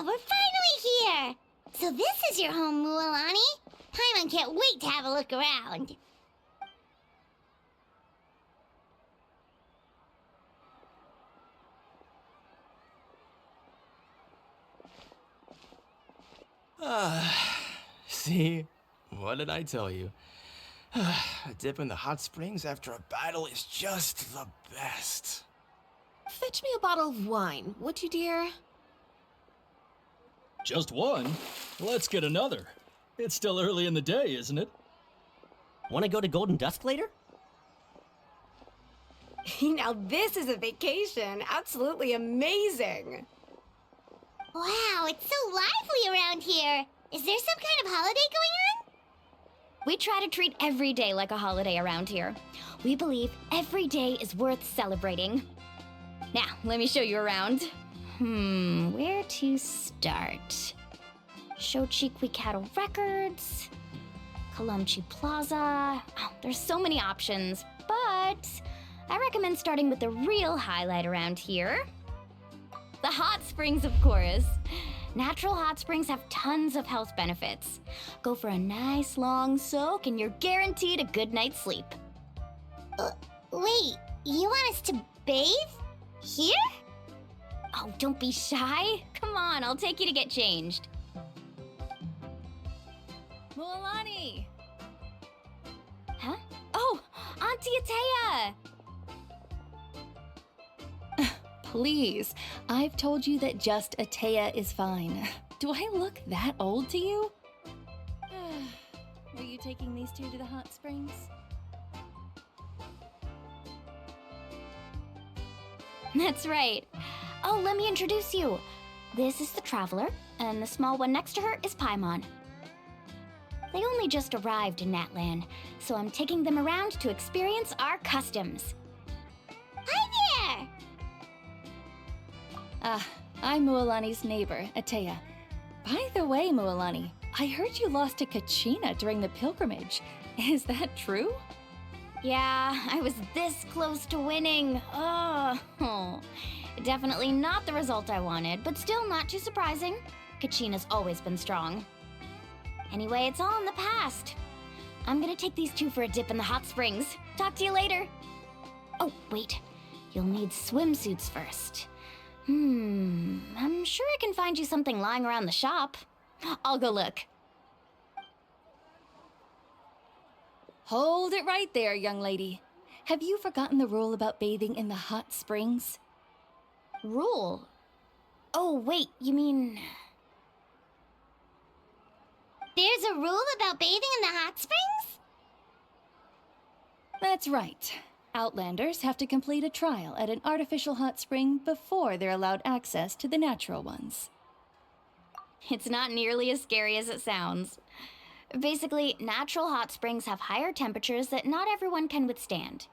we're finally here! So this is your home, Mualani? Paimon can't wait to have a look around. See? What did I tell you? A dip in the hot springs after a battle is just the best. Fetch me a bottle of wine, would you, dear? Just one? Let's get another. It's still early in the day, isn't it? Want to go to Golden Dusk later? Now this is a vacation. Absolutely amazing. Wow, it's so lively around here. Is there some kind of holiday going on? We try to treat every day like a holiday around here. We believe every day is worth celebrating. Now, let me show you around. Where to start? Shochiqui Cattle Records, Kalumchi Plaza. Oh, there's so many options, but I recommend starting with the real highlight around here. The hot springs, of course. Natural hot springs have tons of health benefits. Go for a nice long soak and you're guaranteed a good night's sleep. Wait, you want us to bathe? Here? Oh, don't be shy. Come on, I'll take you to get changed. Mualani! Huh? Oh, Auntie Atea! Please, I've told you that just Atea is fine. Do I look that old to you? Were you taking these two to the hot springs? That's right. Oh, let me introduce you. This is the Traveler, and the small one next to her is Paimon. They only just arrived in Natlan, so I'm taking them around to experience our customs. Hi there! I'm Mualani's neighbor, Atea. By the way, Mualani, I heard you lost to Kachina during the pilgrimage. Is that true? Yeah, I was this close to winning. Oh, definitely not the result I wanted, but still not too surprising. Kachina's always been strong. Anyway, it's all in the past. I'm gonna take these two for a dip in the hot springs. Talk to you later. Oh, wait. You'll need swimsuits first. I'm sure I can find you something lying around the shop. I'll go look. Hold it right there, young lady. Have you forgotten the rule about bathing in the hot springs? Rule? Oh, wait, you mean... There's a rule about bathing in the hot springs? That's right. Outlanders have to complete a trial at an artificial hot spring before they're allowed access to the natural ones. It's not nearly as scary as it sounds. Basically, natural hot springs have higher temperatures that not everyone can withstand.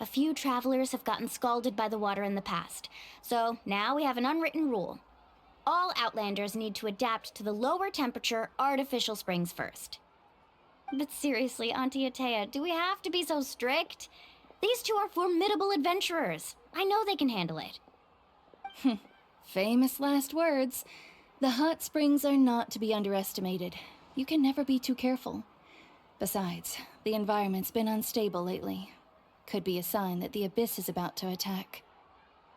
A few travelers have gotten scalded by the water in the past, so now we have an unwritten rule. All Outlanders need to adapt to the lower temperature artificial springs first. But seriously, Auntie Atea, do we have to be so strict? These two are formidable adventurers. I know they can handle it. Famous last words. The hot springs are not to be underestimated. You can never be too careful. Besides, the environment's been unstable lately. Could be a sign that the abyss is about to attack.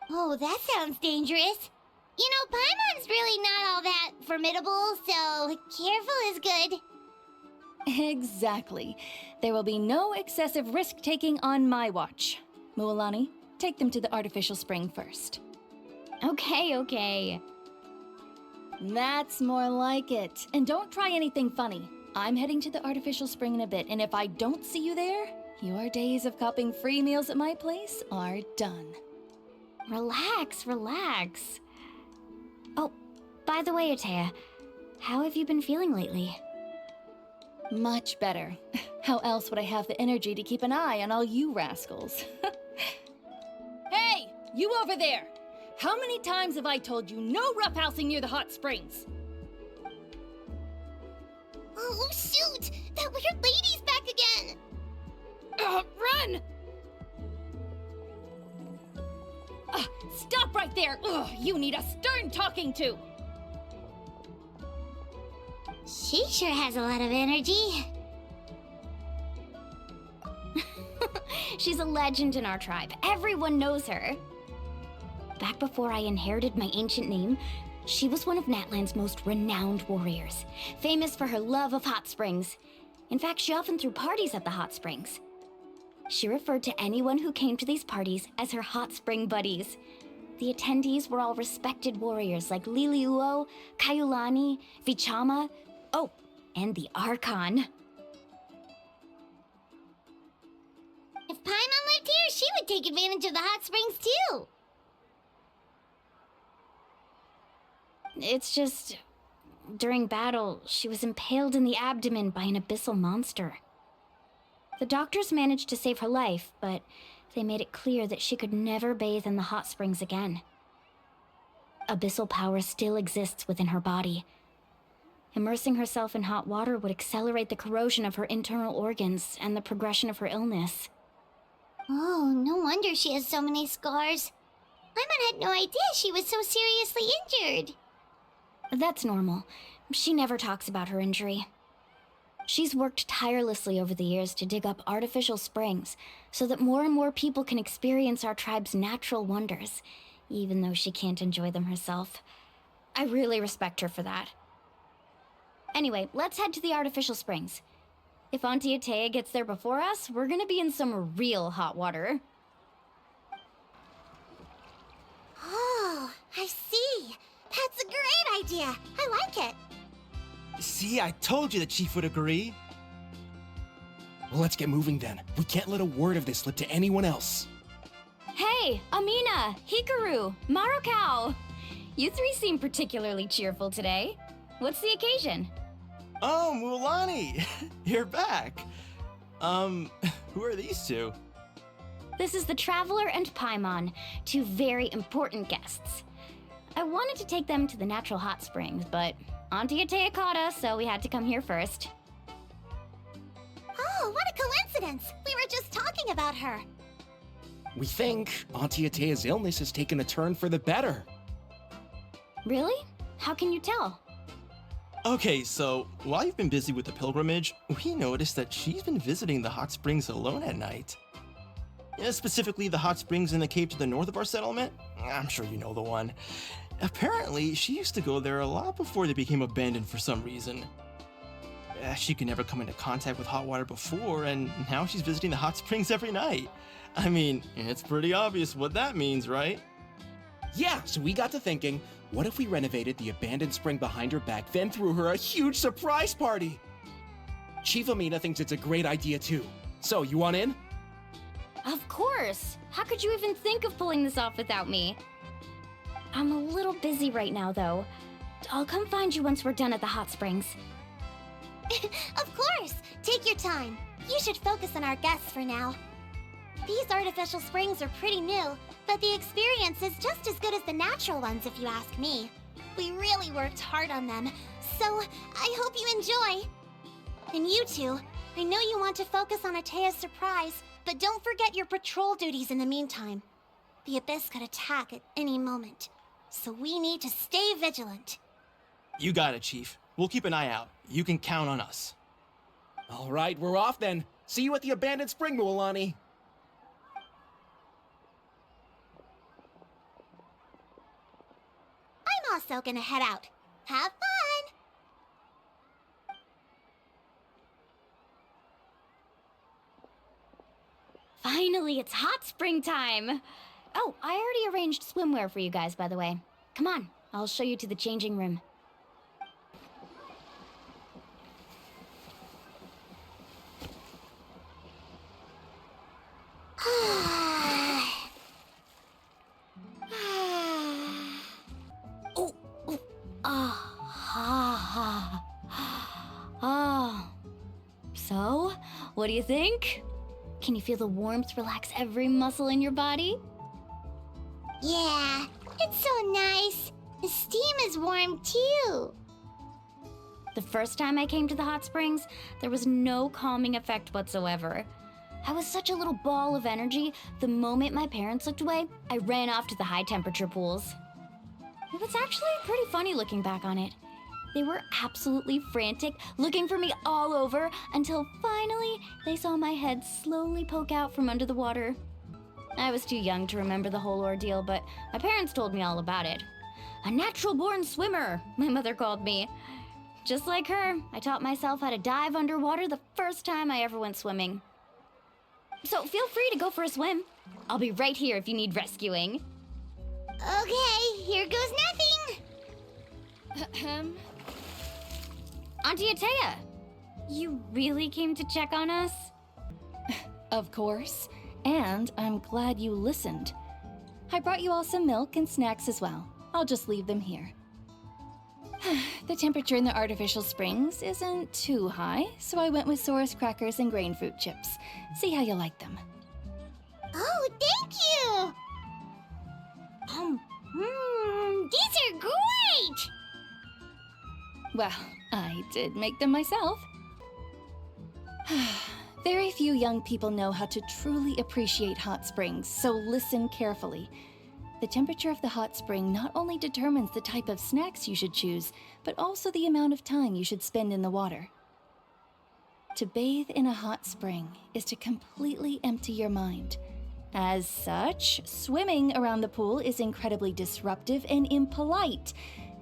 Oh, that sounds dangerous. You know, Paimon's really not all that formidable, so careful is good. Exactly. There will be no excessive risk-taking on my watch. Mualani, take them to the artificial spring first. Okay. That's more like it. And don't try anything funny. I'm heading to the artificial spring in a bit, and if I don't see you there, your days of copping free meals at my place are done. Relax. Oh, by the way, Atea, how have you been feeling lately? Much better. How else would I have the energy to keep an eye on all you rascals? Hey, you over there! How many times have I told you no roughhousing near the hot springs? Oh, shoot! That weird lady's back again! Run! Stop right there! Ugh, you need a stern talking to! She sure has a lot of energy. She's a legend in our tribe. Everyone knows her. Back before I inherited my ancient name, she was one of Natland's most renowned warriors, famous for her love of hot springs. In fact, she often threw parties at the hot springs. She referred to anyone who came to these parties as her hot spring buddies. The attendees were all respected warriors like Liliuo, Kaiulani, Vichama, oh, and the Archon. If Paimon lived here, she would take advantage of the hot springs too. It's just, during battle, she was impaled in the abdomen by an abyssal monster. The doctors managed to save her life, but they made it clear that she could never bathe in the hot springs again. Abyssal power still exists within her body. Immersing herself in hot water would accelerate the corrosion of her internal organs and the progression of her illness. Oh, no wonder she has so many scars. Paimon had no idea she was so seriously injured. That's normal. She never talks about her injury. She's worked tirelessly over the years to dig up artificial springs so that more and more people can experience our tribe's natural wonders, even though she can't enjoy them herself. I really respect her for that. Anyway, let's head to the artificial springs. If Auntie Atea gets there before us, we're gonna be in some real hot water. Oh, I see. That's a great idea. I like it. See, I told you the chief would agree. Well, let's get moving then. We can't let a word of this slip to anyone else. Hey, Amina, Hikaru, Marukau! You three seem particularly cheerful today. What's the occasion? Oh, Mulani! You're back. Who are these two? This is the Traveler and Paimon, two very important guests. I wanted to take them to the natural hot springs, but Auntie Atea caught us, so we had to come here first. Oh, what a coincidence. We were just talking about her. We think Auntie Atea's illness has taken a turn for the better. Really? How can you tell? Okay, so while you've been busy with the pilgrimage, we noticed that she's been visiting the hot springs alone at night. Yeah, specifically the hot springs in the cave to the north of our settlement. I'm sure you know the one. Apparently, she used to go there a lot before they became abandoned for some reason. She could never come into contact with hot water before, and now she's visiting the hot springs every night. I mean, it's pretty obvious what that means, right? Yeah, so we got to thinking, what if we renovated the abandoned spring behind her back, then threw her a huge surprise party? Chief Amina thinks it's a great idea too. So, you want in? Of course! How could you even think of pulling this off without me? I'm a little busy right now, though. I'll come find you once we're done at the hot springs. Of course. Take your time. You should focus on our guests for now. These artificial springs are pretty new, but the experience is just as good as the natural ones if you ask me. We really worked hard on them, so I hope you enjoy. And you two, I know you want to focus on Atea's surprise, but don't forget your patrol duties in the meantime. The Abyss could attack at any moment, so we need to stay vigilant. You got it, Chief. We'll keep an eye out. You can count on us. All right, we're off then. See you at the abandoned spring, Mualani. I'm also gonna head out. Have fun! Finally, it's hot spring time! Oh, I already arranged swimwear for you guys, by the way. Come on, I'll show you to the changing room. So, what do you think? Can you feel the warmth relax every muscle in your body? Yeah, it's so nice. The steam is warm too. The first time I came to the hot springs, there was no calming effect whatsoever. I was such a little ball of energy, the moment my parents looked away, I ran off to the high temperature pools. It was actually pretty funny looking back on it. They were absolutely frantic, looking for me all over, until finally they saw my head slowly poke out from under the water. I was too young to remember the whole ordeal, but my parents told me all about it. A natural-born swimmer, my mother called me. Just like her, I taught myself how to dive underwater the first time I ever went swimming. So feel free to go for a swim. I'll be right here if you need rescuing. Okay, here goes nothing. Auntie Atea, you really came to check on us? Of course. And I'm glad you listened. I brought you all some milk and snacks as well. I'll just leave them here. The temperature in the artificial springs isn't too high, so I went with Saurus crackers and grain fruit chips. See how you like them. Oh, thank you! These are great! Well, I did make them myself. Very few young people know how to truly appreciate hot springs, so listen carefully. The temperature of the hot spring not only determines the type of snacks you should choose, but also the amount of time you should spend in the water. To bathe in a hot spring is to completely empty your mind. As such, swimming around the pool is incredibly disruptive and impolite,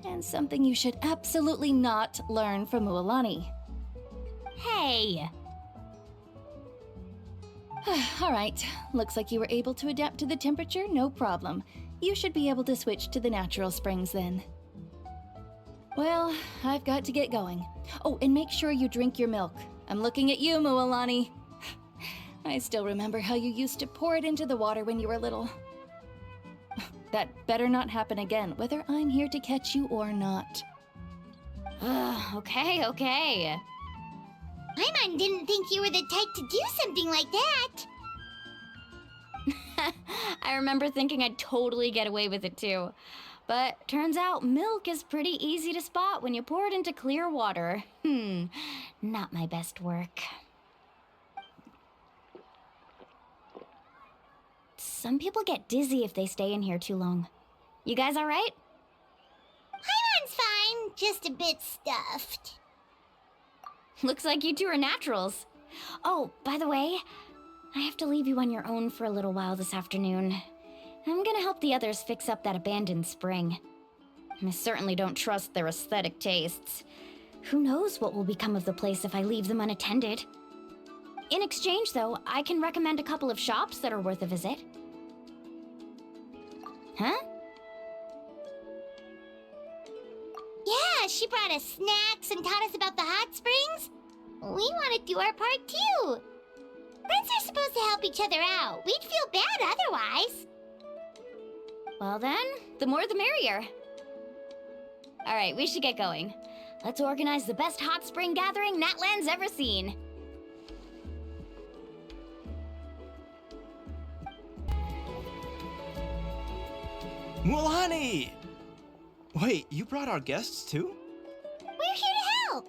and something you should absolutely not learn from Mualani. Hey! All right, looks like you were able to adapt to the temperature, no problem. You should be able to switch to the natural springs then. Well, I've got to get going. Oh, and make sure you drink your milk. I'm looking at you, Mualani. I still remember how you used to pour it into the water when you were little. That better not happen again, whether I'm here to catch you or not. Okay. Paimon didn't think you were the type to do something like that. I remember thinking I'd totally get away with it too. But turns out milk is pretty easy to spot when you pour it into clear water. Not my best work. Some people get dizzy if they stay in here too long. You guys all right? Paimon's fine, just a bit stuffed. Looks like you two are naturals. Oh, by the way, I have to leave you on your own for a little while this afternoon. I'm gonna help the others fix up that abandoned spring. I certainly don't trust their aesthetic tastes. Who knows what will become of the place if I leave them unattended? In exchange, though, I can recommend a couple of shops that are worth a visit. Huh? Yeah, she brought us snacks and taught us about the hot springs. We want to do our part too. Friends are supposed to help each other out. We'd feel bad otherwise. Well then, the more the merrier. All right, we should get going. Let's organize the best hot spring gathering Natland's ever seen. Mualani! Wait, you brought our guests too? We're here to help.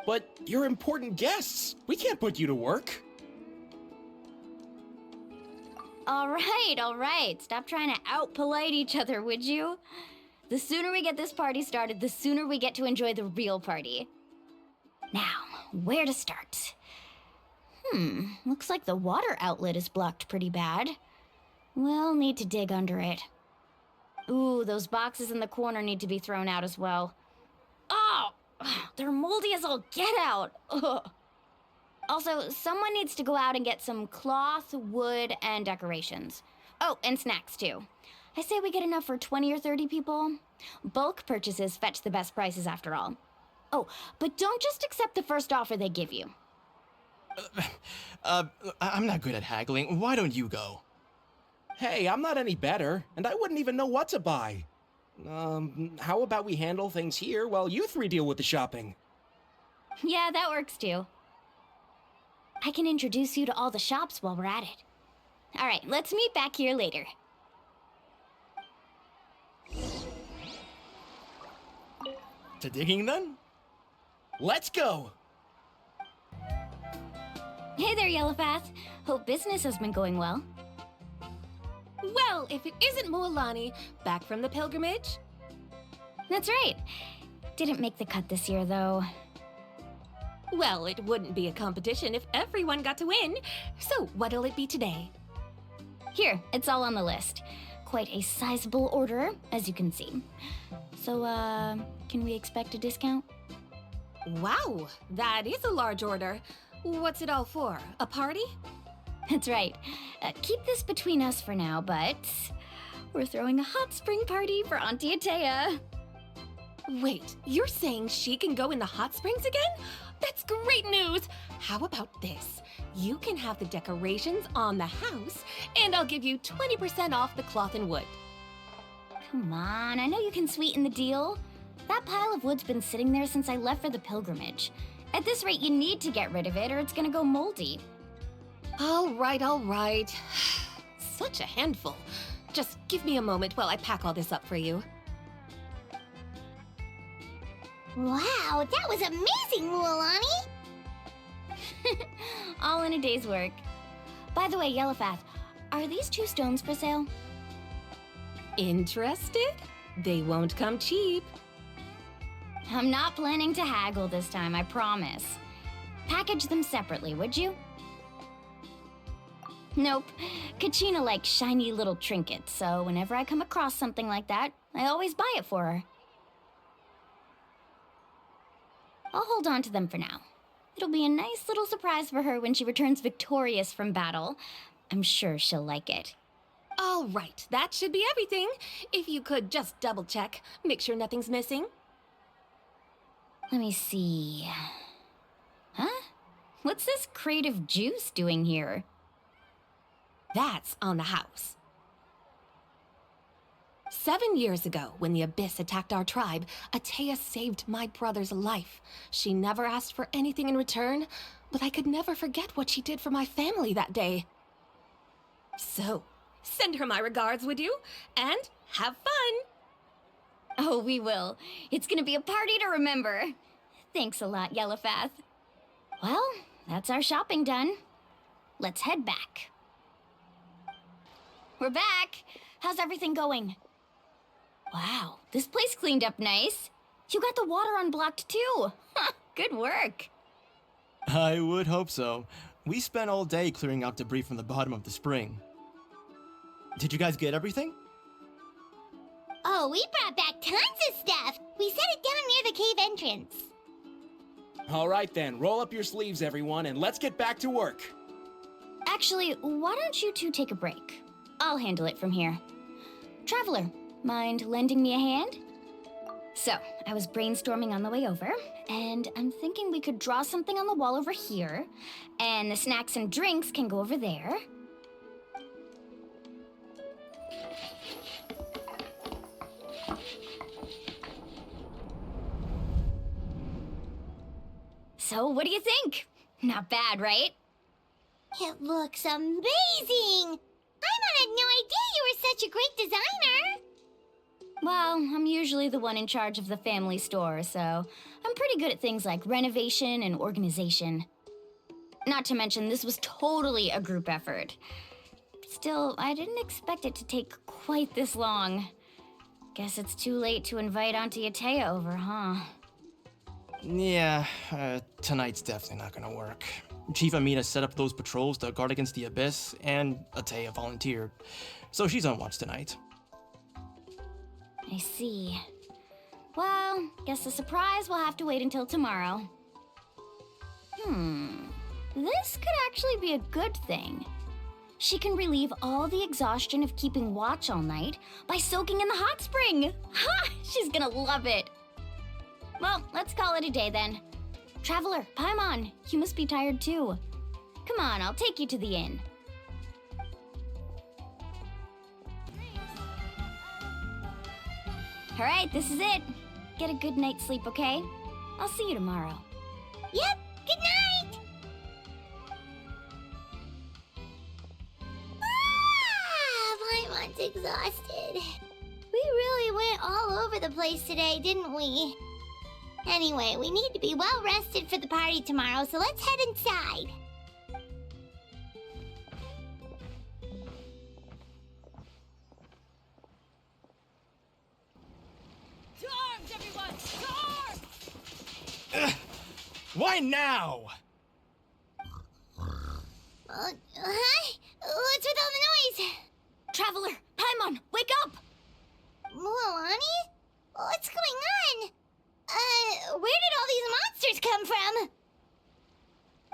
But you're important guests. We can't put you to work. All right. Stop trying to out-polite each other, would you? The sooner we get this party started, the sooner we get to enjoy the real party. Now, where to start? Looks like the water outlet is blocked pretty bad. We'll need to dig under it. Ooh, those boxes in the corner need to be thrown out as well. Oh, they're moldy as all get out. Ugh. Also, someone needs to go out and get some cloth, wood, and decorations. Oh, and snacks too. I say we get enough for 20 or 30 people. Bulk purchases fetch the best prices after all. Oh, but don't just accept the first offer they give you. I'm not good at haggling. Why don't you go? Hey, I'm not any better, and I wouldn't even know what to buy. How about we handle things here while you three deal with the shopping? Yeah, that works too. I can introduce you to all the shops while we're at it. All right, let's meet back here later. To digging then? Let's go! Hey there, Yellowpath. Hope business has been going well. Well, if it isn't Mualani, back from the pilgrimage? That's right. didn't make the cut this year, though. Well, it wouldn't be a competition if everyone got to win. So, what'll it be today? Here, it's all on the list. Quite a sizable order, as you can see. So, can we expect a discount? Wow, that is a large order. What's it all for? A party? That's right. Keep this between us for now, but we're throwing a hot spring party for Auntie Atea. Wait, you're saying she can go in the hot springs again? That's great news! How about this? You can have the decorations on the house, and I'll give you 20% off the cloth and wood. Come on, I know you can sweeten the deal. That pile of wood's been sitting there since I left for the pilgrimage. At this rate, you need to get rid of it or it's gonna go moldy. All right. Such a handful. Just give me a moment while I pack all this up for you. Wow, that was amazing, Mualani! All in a day's work. By the way, Yellowfath, are these 2 stones for sale? Interested? They won't come cheap. I'm not planning to haggle this time, I promise. Package them separately, would you? Nope. Kachina likes shiny little trinkets, so whenever I come across something like that, I always buy it for her. I'll hold on to them for now. It'll be a nice little surprise for her when she returns victorious from battle. I'm sure she'll like it. All right, that should be everything. If you could just double check, make sure nothing's missing. Let me see. Huh? What's this crate of juice doing here? That's on the house. 7 years ago, when the Abyss attacked our tribe, Atea saved my brother's life. She never asked for anything in return, but I could never forget what she did for my family that day. So, send her my regards, would you? And have fun! Oh, we will. It's gonna be a party to remember. Thanks a lot, Yellowfath. Well, that's our shopping done. Let's head back. We're back! How's everything going? Wow, this place cleaned up nice. You got the water unblocked too. Good work. I would hope so. We spent all day clearing out debris from the bottom of the spring. Did you guys get everything? Oh, we brought back tons of stuff! We set it down near the cave entrance. All right then, roll up your sleeves, everyone, and let's get back to work. Actually, why don't you two take a break? I'll handle it from here. Traveler, mind lending me a hand? So, I was brainstorming on the way over, and I'm thinking we could draw something on the wall over here, and the snacks and drinks can go over there. So, what do you think? Not bad, right? It looks amazing! Paimon had no idea you were such a great designer! Well, I'm usually the one in charge of the family store, so I'm pretty good at things like renovation and organization. Not to mention, this was totally a group effort. Still, I didn't expect it to take quite this long. Guess it's too late to invite Auntie Atea over, huh? Yeah, tonight's definitely not gonna work. Chief Amina set up those patrols to guard against the Abyss, and Atea volunteered. So she's on watch tonight. I see. Well, guess the surprise will have to wait until tomorrow. This could actually be a good thing. She can relieve all the exhaustion of keeping watch all night by soaking in the hot spring. Ha! She's gonna love it. Well, let's call it a day then. Traveler, Paimon, you must be tired too. Come on, I'll take you to the inn. All right, this is it. Get a good night's sleep, okay? I'll see you tomorrow. Yep, good night! Paimon's exhausted. We really went all over the place today, didn't we? Anyway, we need to be well rested for the party tomorrow, so let's head inside. To arms, everyone! To arms! Why now? Huh? What's with all the noise? Traveler, Paimon, wake up! Mualani? What's going on? Where did all these monsters come from?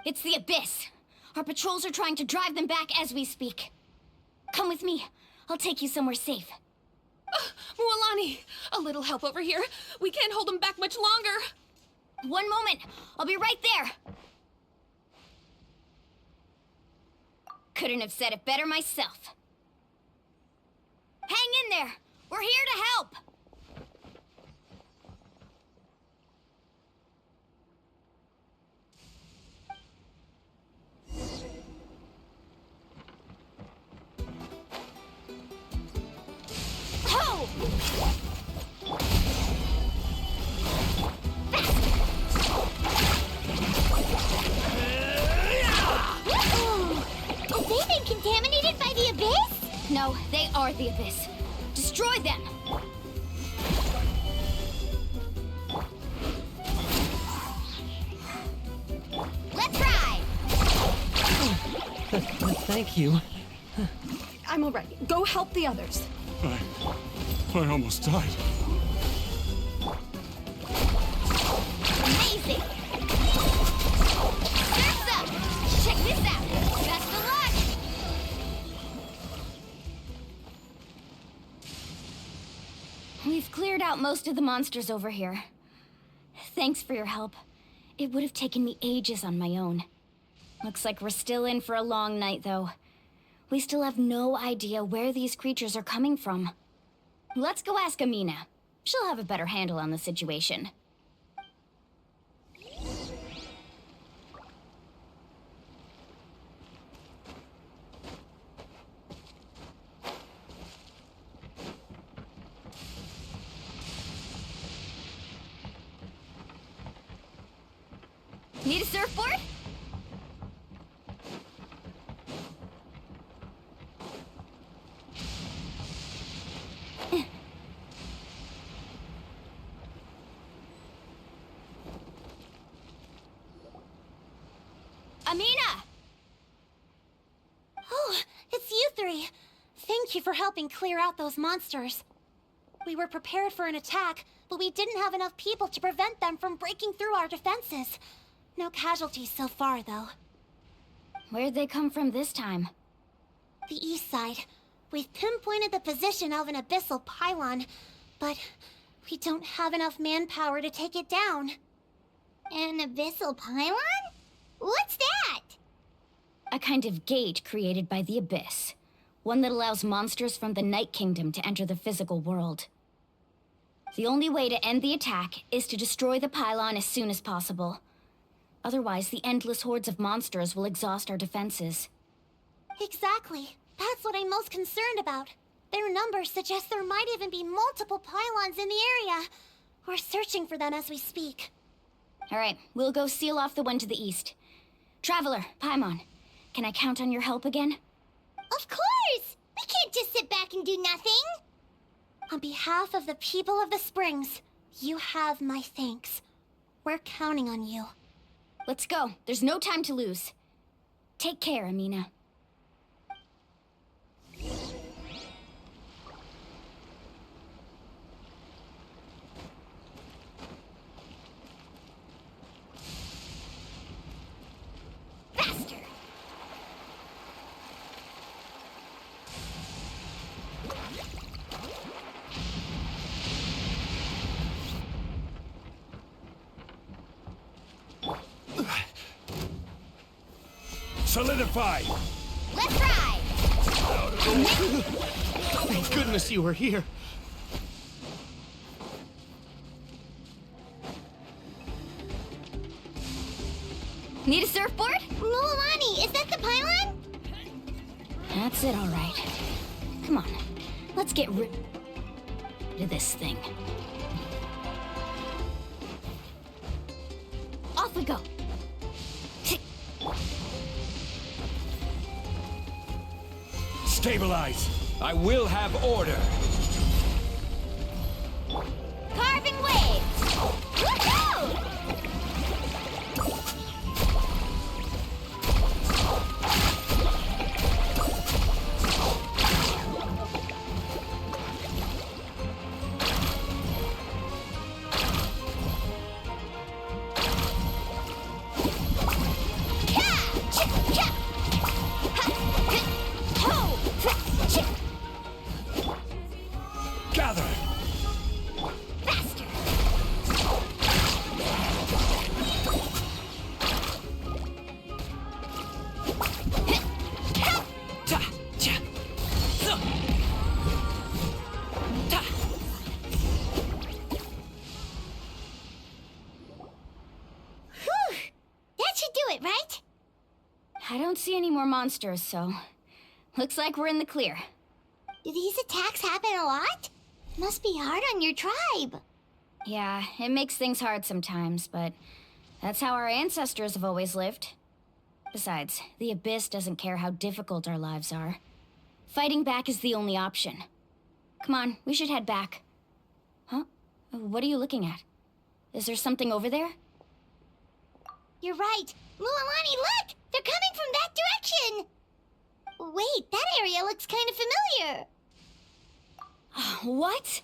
It's the Abyss. Our patrols are trying to drive them back as we speak. Come with me. I'll take you somewhere safe. Mualani, a little help over here. We can't hold them back much longer. One moment. I'll be right there. Couldn't have said it better myself. Hang in there. We're here to help. Ho! Have they been contaminated by the Abyss? No, they are the Abyss. Destroy them! Let's ride! Thank you. I'm all right. Go help the others. I almost died. Amazing! Surf's up! Check this out! Best of luck! We've cleared out most of the monsters over here. Thanks for your help. It would have taken me ages on my own. Looks like we're still in for a long night, though. We still have no idea where these creatures are coming from. Let's go ask Amina. She'll have a better handle on the situation. Need a surfboard? Amina! Oh, it's you three. Thank you for helping clear out those monsters. We were prepared for an attack, but we didn't have enough people to prevent them from breaking through our defenses. No casualties so far, though. Where'd they come from this time? The east side. We've pinpointed the position of an abyssal pylon, but we don't have enough manpower to take it down. An abyssal pylon? What's that? A kind of gate created by the Abyss. One that allows monsters from the Night Kingdom to enter the physical world. The only way to end the attack is to destroy the pylon as soon as possible. Otherwise, the endless hordes of monsters will exhaust our defenses. Exactly. That's what I'm most concerned about. Their numbers suggest there might even be multiple pylons in the area. We're searching for them as we speak. All right, we'll go seal off the one to the east. Traveler, Paimon, can I count on your help again? Of course! We can't just sit back and do nothing! On behalf of the people of the Springs, you have my thanks. We're counting on you. Let's go. There's no time to lose. Take care, Amina. Faster! Solidify! Let's ride! Thank goodness you were here. Need a surfboard? Mualani, is that the pylon? That's it, all right. Come on, let's get rid of this thing. Off we go. Stabilize! I will have order! Carving waves! Woohoo! more monsters, so looks like we're in the clear. Do these attacks happen a lot? Must be hard on your tribe. Yeah, it makes things hard sometimes, but that's how our ancestors have always lived. Besides, the Abyss doesn't care how difficult our lives are. Fighting back is the only option. Come on, we should head back. Huh? What are you looking at? Is there something over there? You're right. Mualani, look! They're coming from that direction! Wait, that area looks kind of familiar. What?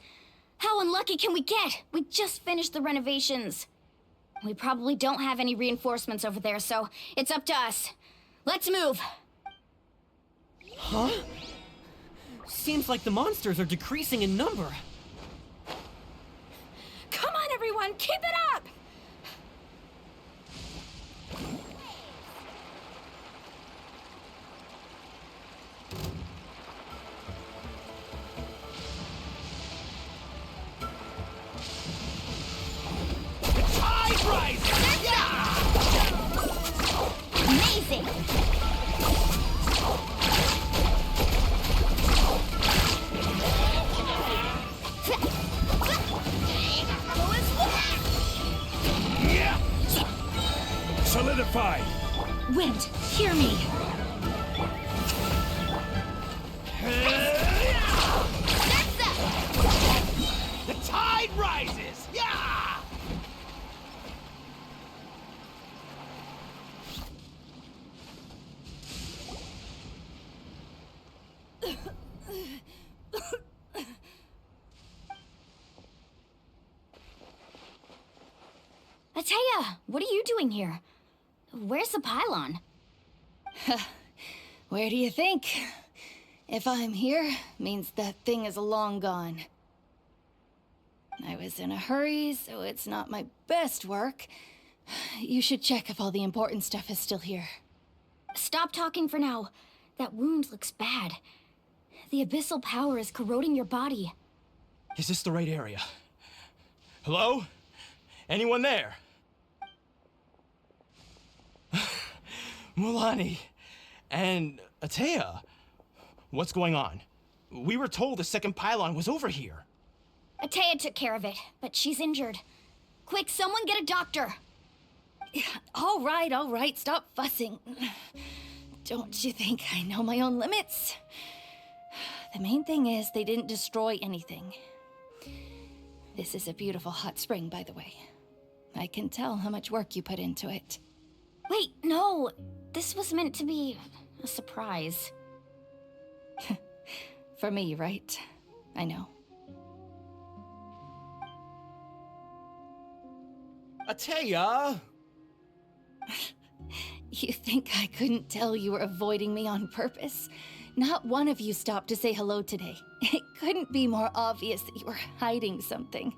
How unlucky can we get? We just finished the renovations. We probably don't have any reinforcements over there, so it's up to us. Let's move! Huh? Seems like the monsters are decreasing in number. Come on, everyone, keep it up! Tide rises! Amazing! Solidified! Wind, hear me. The tide rises! Yeah! Atea, what are you doing here? Where's the pylon? Where do you think? If I'm here, means that thing is long gone. I was in a hurry, so it's not my best work. You should check if all the important stuff is still here. Stop talking for now. That wound looks bad. The abyssal power is corroding your body. Is this the right area? Hello? Anyone there? Mulani and Atea, what's going on? We were told the second pylon was over here. Atea took care of it, but she's injured. Quick, someone get a doctor! All right, stop fussing. Don't you think I know my own limits? The main thing is they didn't destroy anything. This is a beautiful hot spring, by the way. I can tell how much work you put into it. Wait, no! This was meant to be a surprise. For me, right? I know. Atea! You think I couldn't tell you were avoiding me on purpose? Not one of you stopped to say hello today. It couldn't be more obvious that you were hiding something.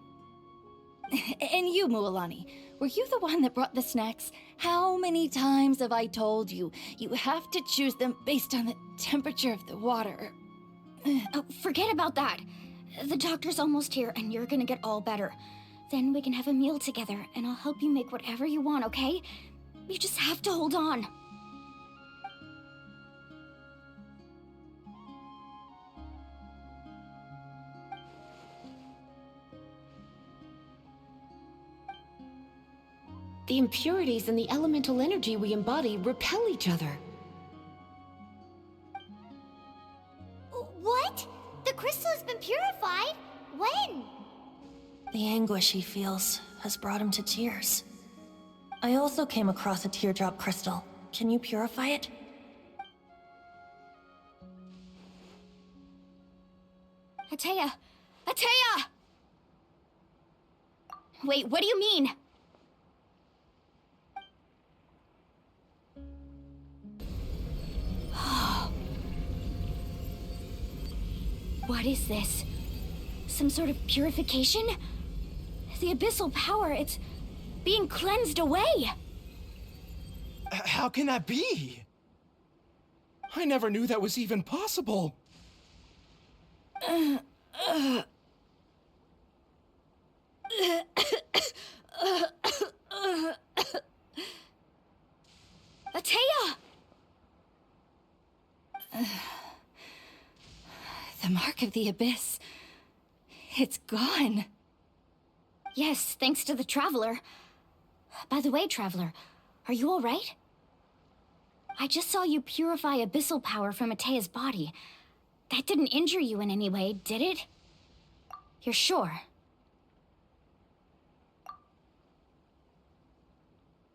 And you, Mualani, were you the one that brought the snacks? How many times have I told you? You have to choose them based on the temperature of the water. Oh, forget about that. The doctor's almost here, and you're gonna get all better. Then we can have a meal together, and I'll help you make whatever you want, okay? You just have to hold on. The impurities and the elemental energy we embody repel each other. What? The crystal has been purified? When? The anguish he feels has brought him to tears. I also came across a teardrop crystal. Can you purify it? Atea! Atea! Wait, what do you mean? What is this? Some sort of purification? The abyssal power, it's being cleansed away! How can that be? I never knew that was even possible. Atea! The mark of the abyss. It's gone. Yes, thanks to the Traveler. By the way, Traveler, are you alright? I just saw you purify abyssal power from Atea's body. That didn't injure you in any way, did it? You're sure?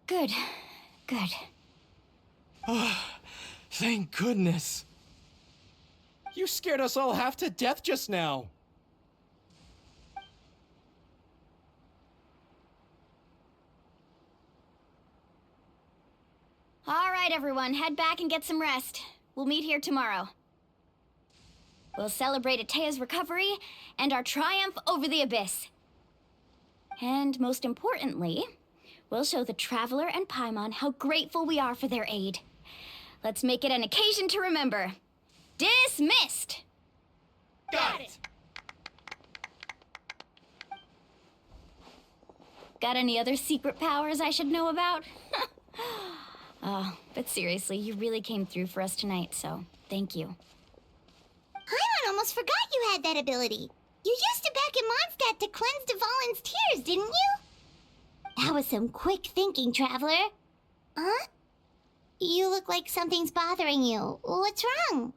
Good. Good. Thank goodness. You scared us all half to death just now. All right, everyone, head back and get some rest. We'll meet here tomorrow. We'll celebrate Atea's recovery and our triumph over the Abyss. And most importantly, we'll show the Traveler and Paimon how grateful we are for their aid. Let's make it an occasion to remember. Dismissed! Got it! Got any other secret powers I should know about? Oh, but seriously, you really came through for us tonight, so thank you. Paimon almost forgot you had that ability. You used it back in Mondstadt to cleanse Dvalin's tears, didn't you? That was some quick thinking, Traveler. Huh? You look like something's bothering you. What's wrong?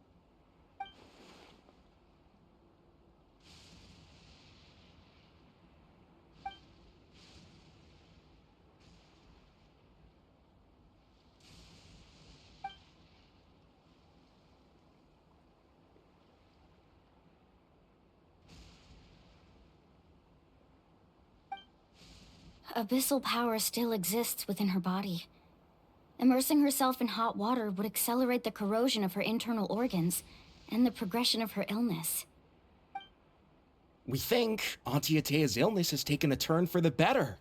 Abyssal power still exists within her body. Immersing herself in hot water would accelerate the corrosion of her internal organs and the progression of her illness. We think Auntie Atea's illness has taken a turn for the better.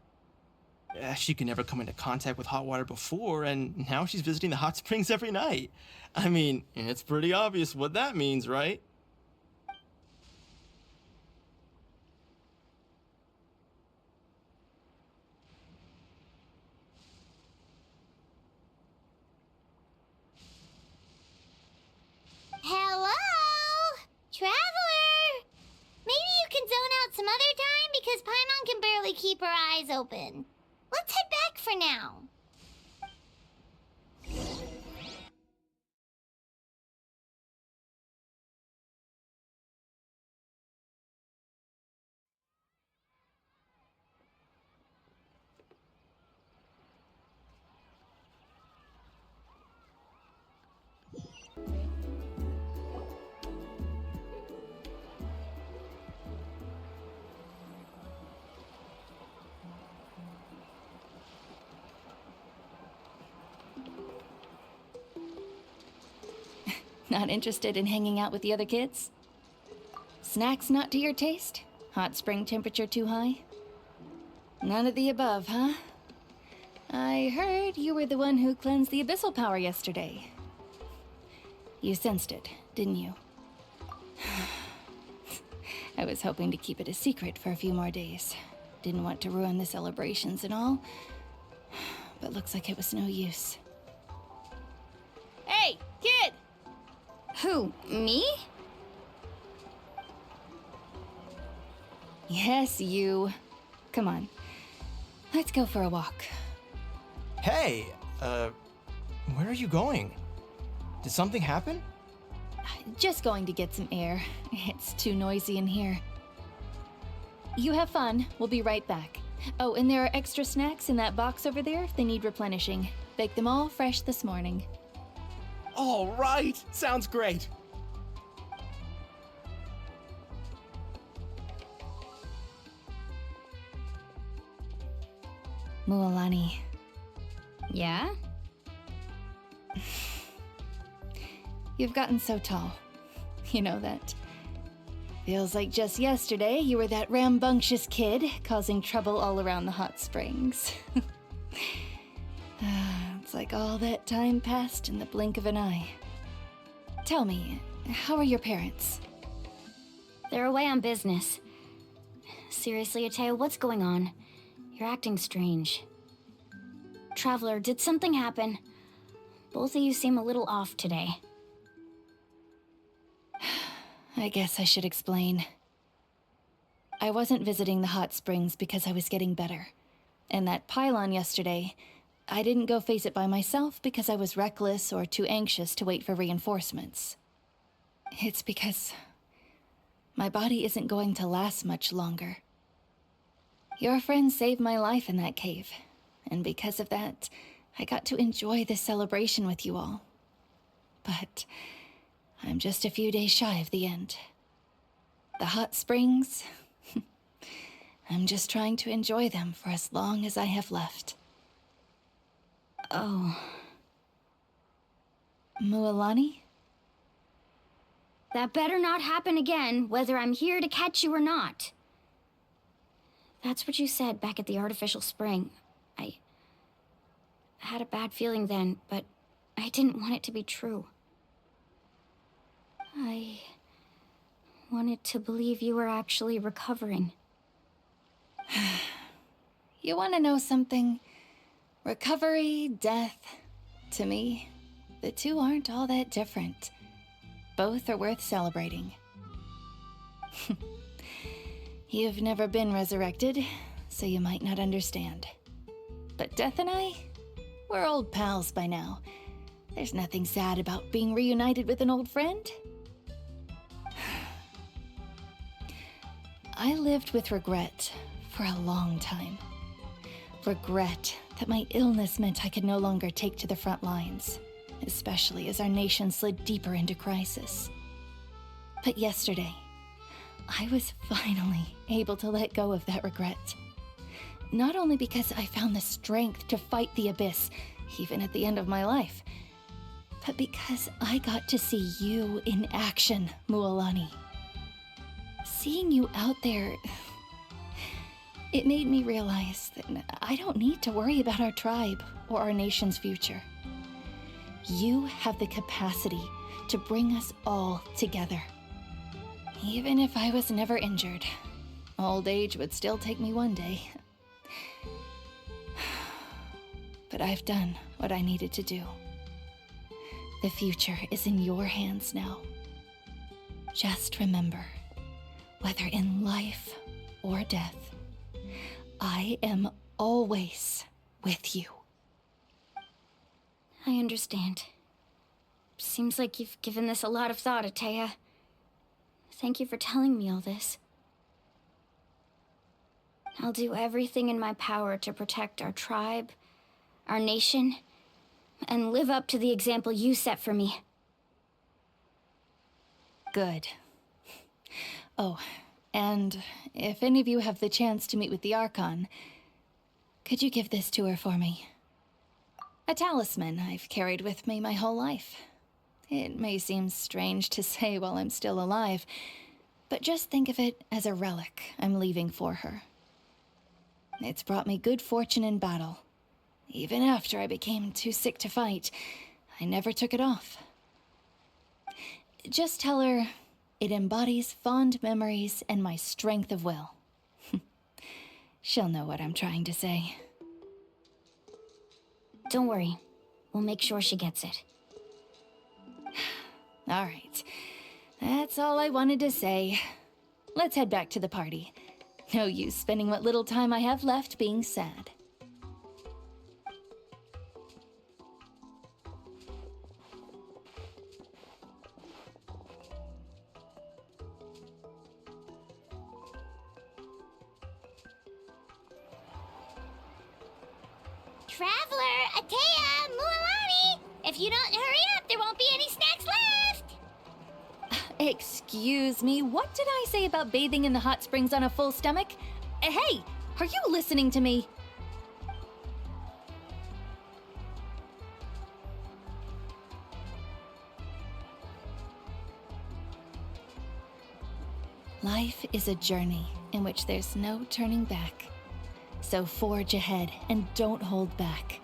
She could never come into contact with hot water before, and now she's visiting the hot springs every night. I mean, it's pretty obvious what that means, right? Hello? Traveler! Maybe you can zone out some other time because Paimon can barely keep her eyes open. Let's head back for now. Not interested in hanging out with the other kids? Snacks not to your taste? Hot spring temperature too high? None of the above, huh? I heard you were the one who cleansed the abyssal power yesterday. You sensed it, didn't you? I was hoping to keep it a secret for a few more days. Didn't want to ruin the celebrations and all. But looks like it was no use. Hey, kid! Who, me? Yes, you. Come on. Let's go for a walk. Hey, where are you going? Did something happen? Just going to get some air. It's too noisy in here. You have fun. We'll be right back. Oh, and there are extra snacks in that box over there if they need replenishing. Baked them all fresh this morning. All right, sounds great. Mualani. Yeah? You've gotten so tall. You know that. Feels like just yesterday you were that rambunctious kid causing trouble all around the hot springs. It's like all that time passed in the blink of an eye. Tell me, how are your parents? They're away on business. Seriously, Atea, what's going on? You're acting strange. Traveler, did something happen? Both of you seem a little off today. I guess I should explain. I wasn't visiting the hot springs because I was getting better. And that pylon yesterday, I didn't go face it by myself because I was reckless or too anxious to wait for reinforcements. It's because my body isn't going to last much longer. Your friend saved my life in that cave, and because of that, I got to enjoy this celebration with you all. But I'm just a few days shy of the end. The hot springs, I'm just trying to enjoy them for as long as I have left. Oh. Mualani? That better not happen again, whether I'm here to catch you or not. That's what you said back at the artificial spring. I had a bad feeling then, but I didn't want it to be true. I wanted to believe you were actually recovering. You want to know something? Recovery, death, to me, the two aren't all that different. Both are worth celebrating. You've never been resurrected, so you might not understand. But Death and I, we're old pals by now. There's nothing sad about being reunited with an old friend. I lived with regret for a long time. Regret that my illness meant I could no longer take to the front lines, especially as our nation slid deeper into crisis. But yesterday, I was finally able to let go of that regret. Not only because I found the strength to fight the Abyss, even at the end of my life, but because I got to see you in action, Mualani. Seeing you out there, it made me realize that I don't need to worry about our tribe or our nation's future. You have the capacity to bring us all together. Even if I was never injured, old age would still take me one day. But I've done what I needed to do. The future is in your hands now. Just remember, whether in life or death, I am always with you. I understand. Seems like you've given this a lot of thought, Atea. Thank you for telling me all this. I'll do everything in my power to protect our tribe, our nation, and live up to the example you set for me. Good. Oh, and if any of you have the chance to meet with the Archon, could you give this to her for me? A talisman I've carried with me my whole life. It may seem strange to say while I'm still alive, but just think of it as a relic I'm leaving for her. It's brought me good fortune in battle. Even after I became too sick to fight, I never took it off. Just tell her it embodies fond memories and my strength of will. She'll know what I'm trying to say. Don't worry. We'll make sure she gets it. All right. That's all I wanted to say. Let's head back to the party. No use spending what little time I have left being sad. Traveler, Atea, Mualani! If you don't hurry up, there won't be any snacks left! Excuse me, what did I say about bathing in the hot springs on a full stomach? Hey, are you listening to me? Life is a journey in which there's no turning back. So forge ahead and don't hold back.